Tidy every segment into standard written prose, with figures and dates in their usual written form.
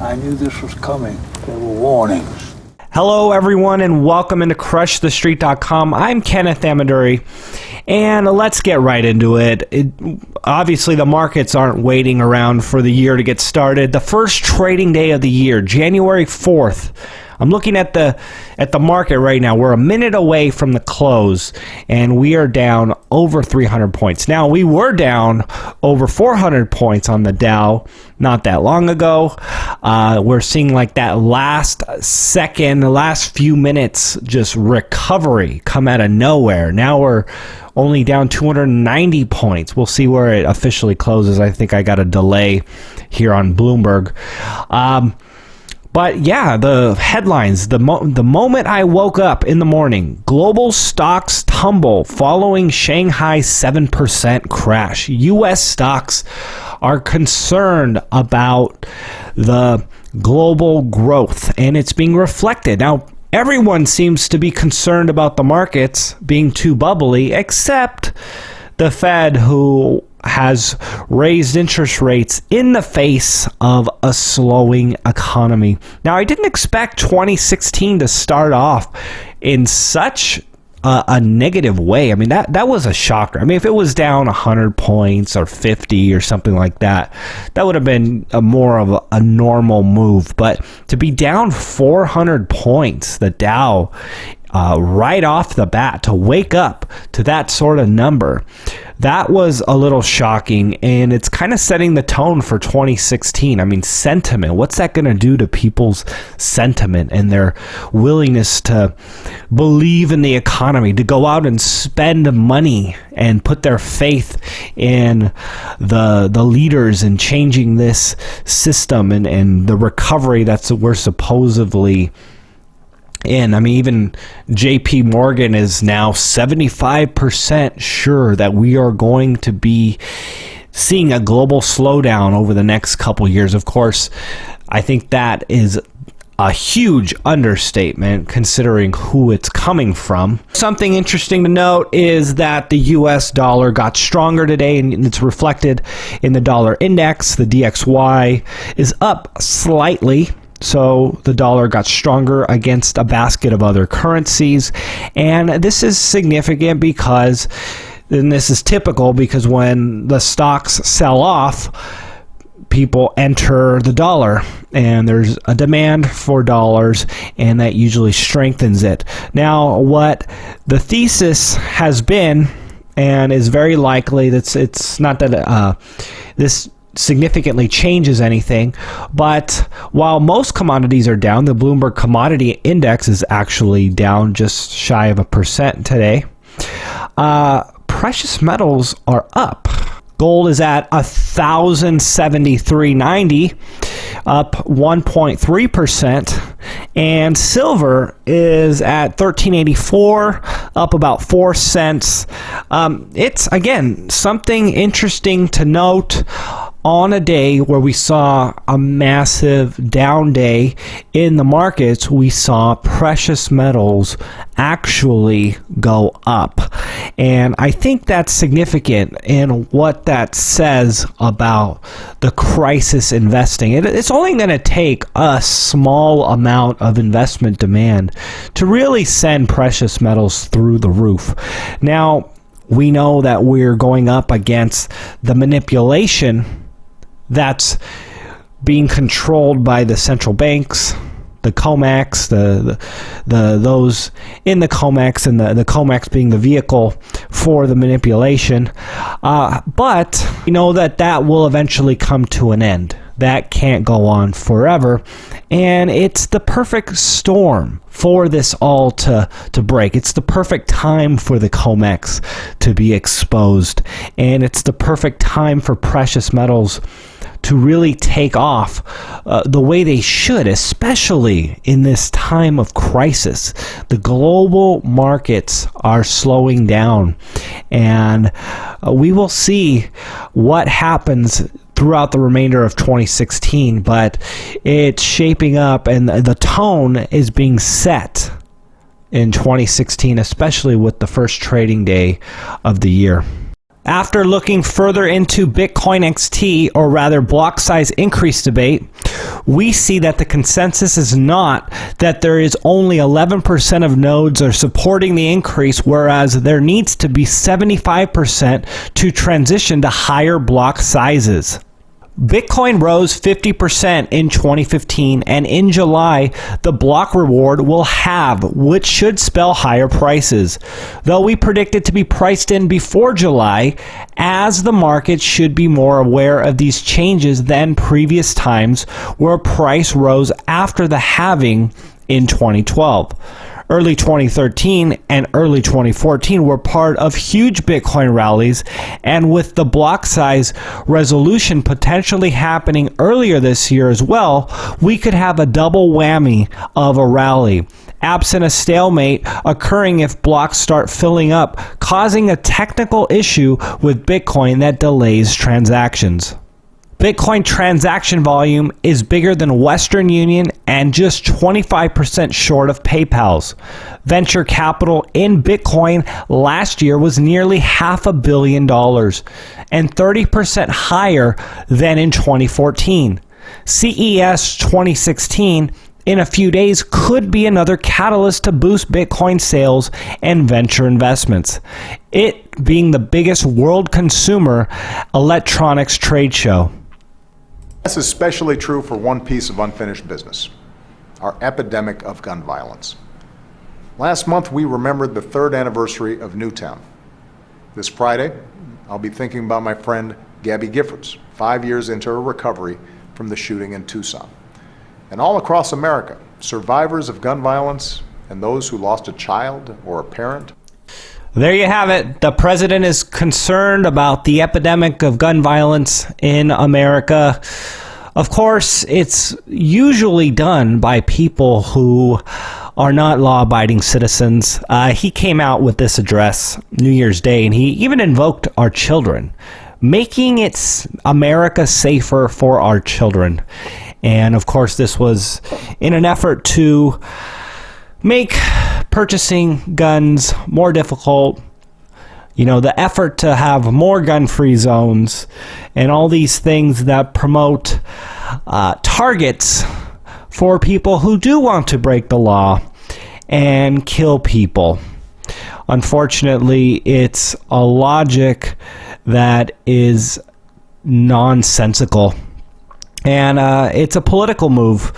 I knew this was coming. There were warnings. Hello, everyone, and welcome into CrushTheStreet.com. I'm Kenneth Amaduri, and let's get right into it. Obviously, the markets aren't waiting around for the year to get started. The first trading day of the year, January 4th. I'm looking at the market right now. We're a minute away from the close, and we are down over 300 points. Now, we were down over 400 points on the Dow not that long ago. We're seeing like that last few minutes just recovery come out of nowhere. Now we're only down 290 points. We'll see where it officially closes. I think I got a delay here on Bloomberg. But yeah, the headlines, the moment I woke up in the morning, global stocks tumble following Shanghai 7% crash. U.S. stocks are concerned about the global growth, and it's being reflected. Now, everyone seems to be concerned about the markets being too bubbly, except the Fed, who has raised interest rates in the face of a slowing economy. Now, I didn't expect 2016 to start off in such a negative way. I mean, that was a shocker. I mean, if it was down 100 points or 50 or something like that, that would have been more of a normal move. But to be down 400 points, the Dow, right off the bat, to wake up to that sort of number, that was a little shocking, and it's kind of setting the tone for 2016. I mean, sentiment, what's that going to do to people's sentiment and their willingness to believe in the economy, to go out and spend money and put their faith in the leaders and changing this system and the recovery we're supposedly in. I mean, even JP Morgan is now 75% sure that we are going to be seeing a global slowdown over the next couple years. Of course, I think that is a huge understatement considering who it's coming from. Something interesting to note is that the US dollar got stronger today, and it's reflected in the dollar index. The DXY is up slightly. So the dollar got stronger against a basket of other currencies. And this is significant because, and this is typical, because when the stocks sell off, people enter the dollar, and there's a demand for dollars, and that usually strengthens it. Now, what the thesis has been, and is very likely, it's not that this significantly changes anything, but while most commodities are down, the Bloomberg Commodity Index is actually down just shy of 1% today. Precious metals are up. Gold is at $1,073.90, up 1.3%, and silver is at $13.84, up about 4 cents. It's, again, something interesting to note. On a day where we saw a massive down day in the markets, we saw precious metals actually go up. And I think that's significant in what that says about the crisis investing. It's only going to take a small amount of investment demand to really send precious metals through the roof. Now, we know that we're going up against the manipulation that's being controlled by the central banks, the COMEX, those in the COMEX, and the COMEX being the vehicle for the manipulation. But we know that will eventually come to an end. That can't go on forever. And it's the perfect storm for this all to break. It's the perfect time for the COMEX to be exposed. And it's the perfect time for precious metals to really take off the way they should, especially in this time of crisis. The global markets are slowing down, and we will see what happens throughout the remainder of 2016, but it's shaping up, and the tone is being set in 2016, especially with the first trading day of the year. After looking further into Bitcoin XT, or rather block size increase debate, we see that the consensus is not that there is only 11% of nodes are supporting the increase, whereas there needs to be 75% to transition to higher block sizes. Bitcoin rose 50% in 2015, and in July, the block reward will halve, which should spell higher prices. Though we predict it to be priced in before July, as the market should be more aware of these changes than previous times where price rose after the halving in 2012. Early 2013 and early 2014 were part of huge Bitcoin rallies, and with the block size resolution potentially happening earlier this year as well, we could have a double whammy of a rally, absent a stalemate occurring if blocks start filling up, causing a technical issue with Bitcoin that delays transactions. Bitcoin transaction volume is bigger than Western Union and just 25% short of PayPal's. Venture capital in Bitcoin last year was nearly $500 million and 30% higher than in 2014. CES 2016 in a few days could be another catalyst to boost Bitcoin sales and venture investments, it being the biggest world consumer electronics trade show. That's especially true for one piece of unfinished business, our epidemic of gun violence. Last month, we remembered the 3rd anniversary of Newtown. This Friday, I'll be thinking about my friend Gabby Giffords, 5 years into her recovery from the shooting in Tucson. And all across America, survivors of gun violence and those who lost a child or a parent. There you have it. The president is concerned about the epidemic of gun violence in America. Of course, it's usually done by people who are not law-abiding citizens. He came out with this address New Year's Day, and he even invoked our children, making it America safer for our children. And of course, this was in an effort to make purchasing guns more difficult. You know, the effort to have more gun-free zones and all these things that promote targets for people who do want to break the law and kill people. Unfortunately, it's a logic that is nonsensical. And it's a political move.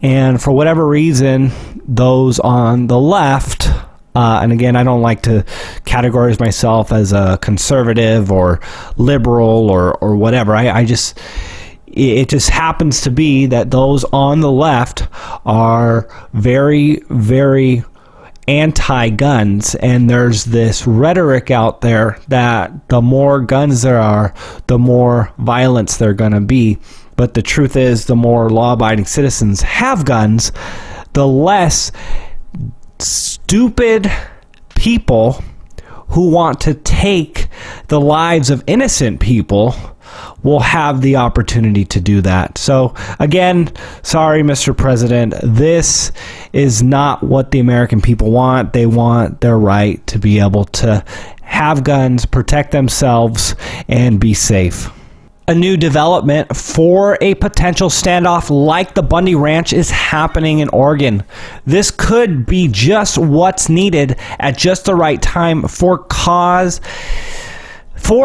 And for whatever reason, those on the left, and again, I don't like to categorize myself as a conservative or liberal or whatever. It just happens to be that those on the left are very, very anti-guns, and there's this rhetoric out there that the more guns there are, the more violence there going to be. But the truth is, the more law-abiding citizens have guns, the less stupid people who want to take the lives of innocent people will have the opportunity to do that. So again, sorry, Mr. President, this is not what the American people want. They want their right to be able to have guns, protect themselves, and be safe. A new development for a potential standoff like the Bundy Ranch is happening in Oregon. This could be just what's needed at just the right time for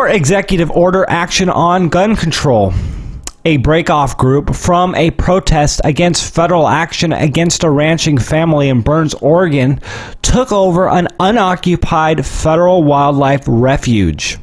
executive order action on gun control. A breakoff group from a protest against federal action against a ranching family in Burns, Oregon, took over an unoccupied federal wildlife refuge.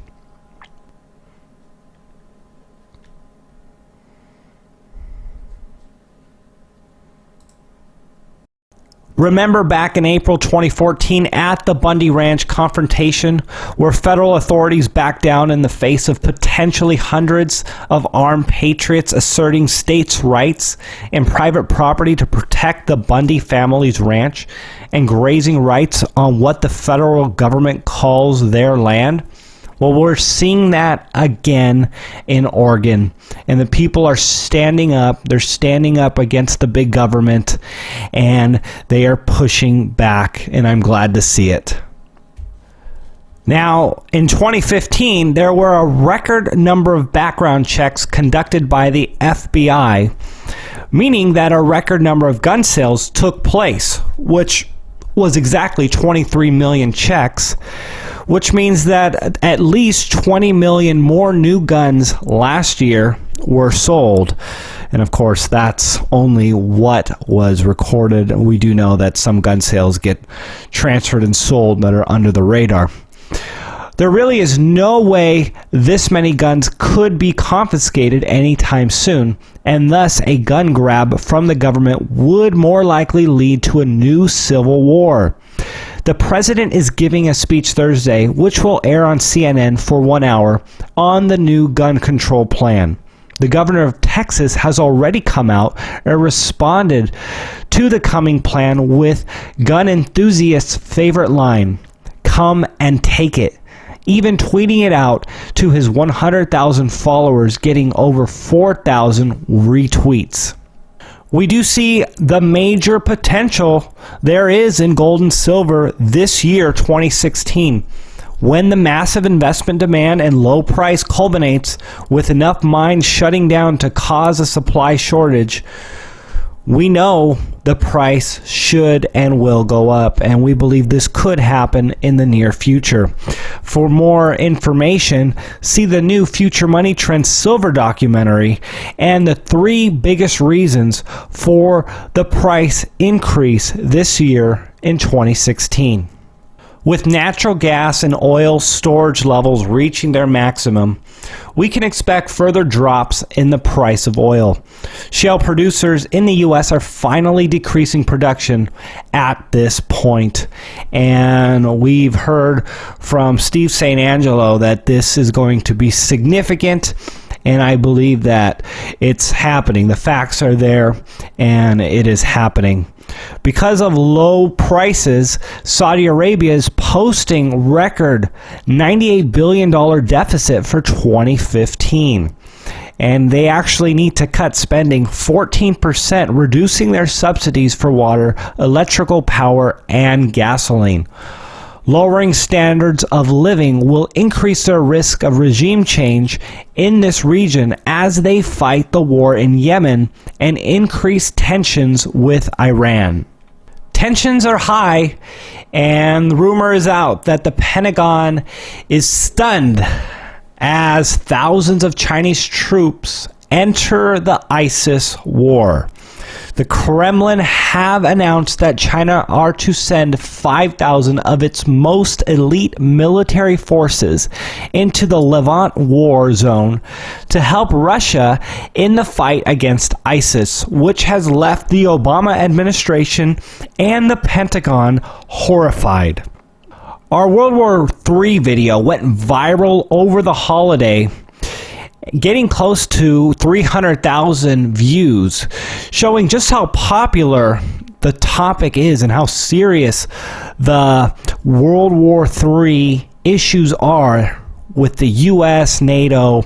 Remember back in April 2014 at the Bundy Ranch confrontation where federal authorities backed down in the face of potentially hundreds of armed patriots asserting states' rights and private property to protect the Bundy family's ranch and grazing rights on what the federal government calls their land? Well, we're seeing that again in Oregon, and the people are standing up. They're standing up against the big government, and they are pushing back, and I'm glad to see it. Now, in 2015, there were a record number of background checks conducted by the FBI, meaning that a record number of gun sales took place, which was exactly 23 million checks, which means that at least 20 million more new guns last year were sold. And of course, that's only what was recorded. We do know that some gun sales get transferred and sold that are under the radar. There really is no way this many guns could be confiscated anytime soon, and thus a gun grab from the government would more likely lead to a new civil war. The president is giving a speech Thursday, which will air on CNN for 1 hour, on the new gun control plan. The governor of Texas has already come out and responded to the coming plan with gun enthusiasts' favorite line, "Come and take it," even tweeting it out to his 100,000 followers, getting over 4,000 retweets. We do see the major potential there is in gold and silver this year, 2016. When the massive investment demand and low price culminates with enough mines shutting down to cause a supply shortage, we know the price should and will go up, and we believe this could happen in the near future. For more information, see the new Future Money Trends Silver documentary and the 3 biggest reasons for the price increase this year in 2016. With natural gas and oil storage levels reaching their maximum, we can expect further drops in the price of oil. Shale producers in the U.S. are finally decreasing production at this point. And we've heard from Steve St. Angelo that this is going to be significant. And I believe that it's happening. The facts are there, and it is happening. Because of low prices, Saudi Arabia is posting record $98 billion deficit for 2015. And they actually need to cut spending 14%, reducing their subsidies for water, electrical power, and gasoline. Lowering standards of living will increase their risk of regime change in this region as they fight the war in Yemen and increase tensions with Iran. Tensions are high, and the rumor is out that the Pentagon is stunned as thousands of Chinese troops enter the ISIS war. The Kremlin have announced that China are to send 5,000 of its most elite military forces into the Levant war zone to help Russia in the fight against ISIS, which has left the Obama administration and the Pentagon horrified. Our World War III video went viral over the holiday, getting close to 300,000 views, showing just how popular the topic is and how serious the World War III issues are with the U.S., NATO,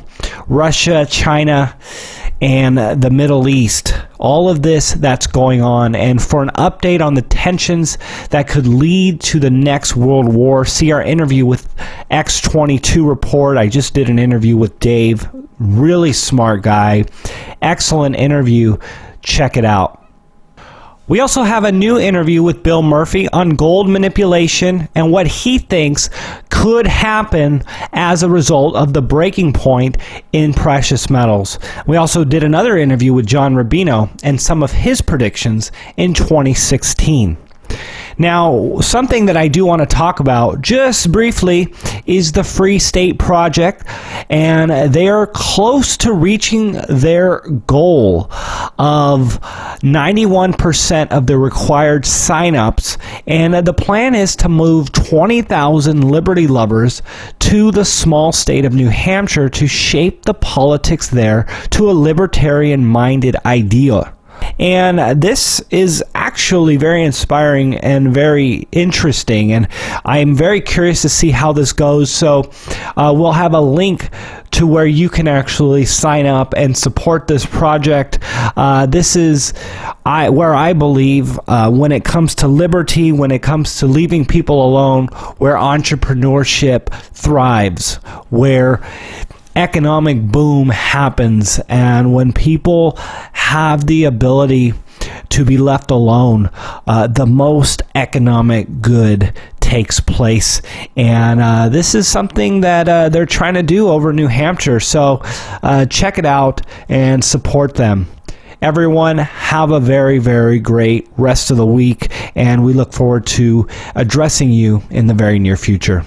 Russia, China, and the Middle East. All of this that's going on. And for an update on the tensions that could lead to the next world war, see our interview with X22 Report. I just did an interview with Dave. Really smart guy. Excellent interview. Check it out. We also have a new interview with Bill Murphy on gold manipulation and what he thinks could happen as a result of the breaking point in precious metals. We also did another interview with John Rubino and some of his predictions in 2016. Now, something that I do want to talk about just briefly is the Free State Project, and they are close to reaching their goal of 91% of the required signups, and the plan is to move 20,000 liberty lovers to the small state of New Hampshire to shape the politics there to a libertarian-minded idea. And this is actually actually very inspiring and very interesting, and I'm very curious to see how this goes. So we'll have a link to where you can actually sign up and support this project. This is where I believe when it comes to liberty, when it comes to leaving people alone, where entrepreneurship thrives, where economic boom happens, and when people have the ability to be left alone, the most economic good takes place. And this is something that they're trying to do over New Hampshire. So check it out and support them. Everyone, have a very, very great rest of the week, and we look forward to addressing you in the very near future.